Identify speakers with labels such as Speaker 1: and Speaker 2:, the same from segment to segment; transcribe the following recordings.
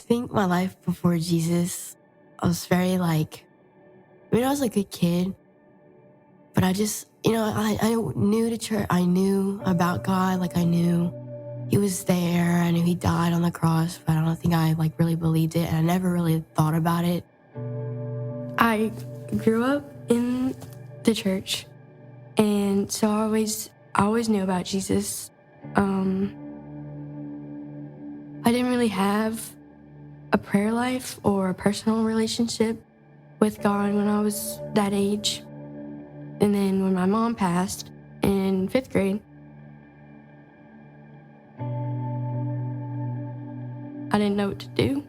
Speaker 1: think my life before Jesus, I was very I was a good kid, but I just, I knew the church. I knew about God. I knew he was there. I knew he died on the cross, but I don't think I really believed it. And I never really thought about it. I grew up in the church, and so I always knew about Jesus. I didn't really have a prayer life or a personal relationship with God when I was that age. And then when my mom passed in 5th grade, I didn't know what to do.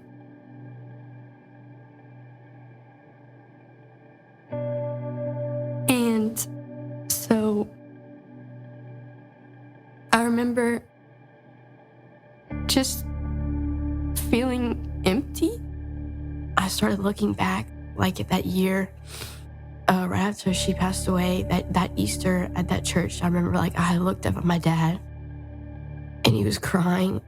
Speaker 1: And so I remember just feeling empty. I started looking back at that year right after she passed away, that Easter at that church. I remember I looked up at my dad and he was crying,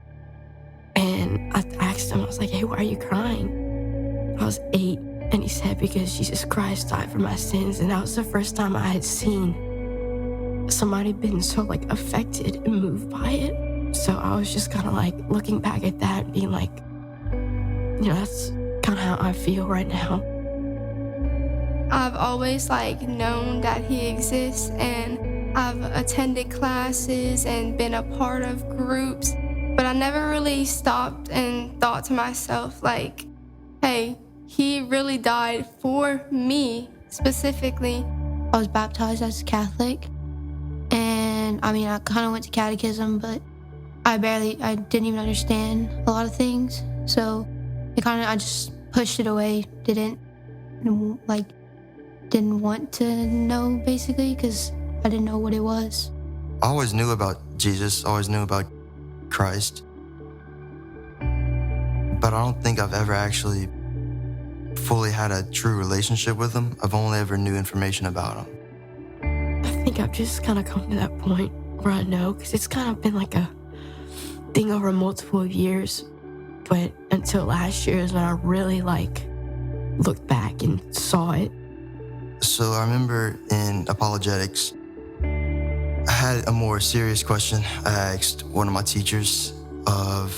Speaker 1: and I asked him, I was like, hey, why are you crying? I was 8, and he said, because Jesus Christ died for my sins. And that was the first time I had seen somebody been so affected and moved by it. So I was just kind of looking back at that and being that's kind of how I feel right now.
Speaker 2: I've always known that he exists, and I've attended classes and been a part of groups, but I never really stopped and thought to myself hey, he really died for me specifically.
Speaker 3: I was baptized as a Catholic, and I kind of went to catechism, but I didn't even understand a lot of things, so I just pushed it away. Didn't want to know, basically, because I didn't know what it was.
Speaker 4: I always knew about Jesus, always knew about Christ, but I don't think I've ever actually fully had a true relationship with him. I've only ever knew information about him.
Speaker 1: I think I've just kind of come to that point where I know, because it's kind of been a thing over multiple years. But until last year is when I really looked back and saw it.
Speaker 4: So I remember in apologetics, I had a more serious question. I asked one of my teachers of,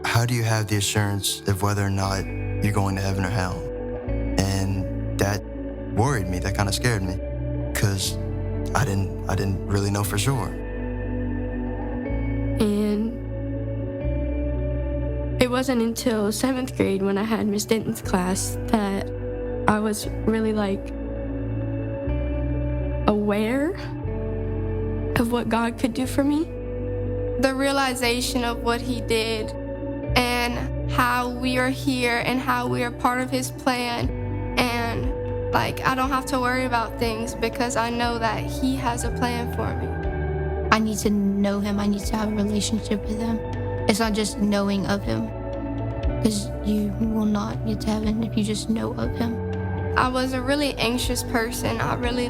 Speaker 4: how do you have the assurance of whether or not you're going to heaven or hell? And that worried me. That kind of scared me, because I didn't really know for sure.
Speaker 1: And it wasn't until 7th grade when I had Miss Denton's class that I was really aware of what God could do for me.
Speaker 2: The realization of what he did and how we are here and how we are part of his plan, and I don't have to worry about things because I know that he has a plan for me.
Speaker 3: I need to know him. I need to have a relationship with him. It's not just knowing of him, because you will not get to heaven if you just know of him.
Speaker 2: I was a really anxious person. I really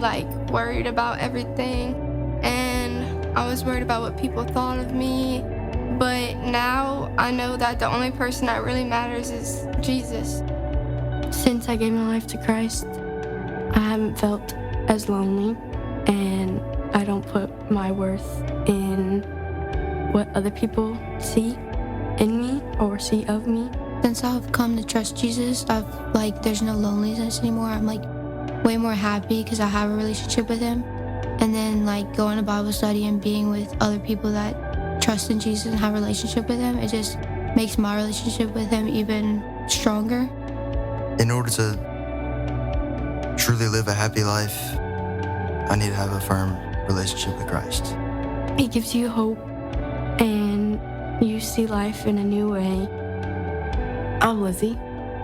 Speaker 2: worried about everything, and I was worried about what people thought of me. But now I know that the only person that really matters is Jesus.
Speaker 1: Since I gave my life to Christ, I haven't felt as lonely, and I don't put my worth in what other people see in me or see of me.
Speaker 3: Since I've come to trust Jesus, there's no loneliness anymore. I'm way more happy because I have a relationship with him. And then going to Bible study and being with other people that trust in Jesus and have a relationship with him, it just makes my relationship with him even stronger.
Speaker 4: In order to truly live a happy life, I need to have a firm relationship with Christ.
Speaker 1: He gives you hope, and you see life in a new way. I'm Lizzie.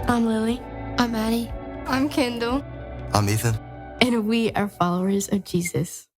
Speaker 1: I'm Lily.
Speaker 3: I'm Maddie.
Speaker 2: I'm Kendall.
Speaker 4: I'm Ethan.
Speaker 1: And we are followers of Jesus.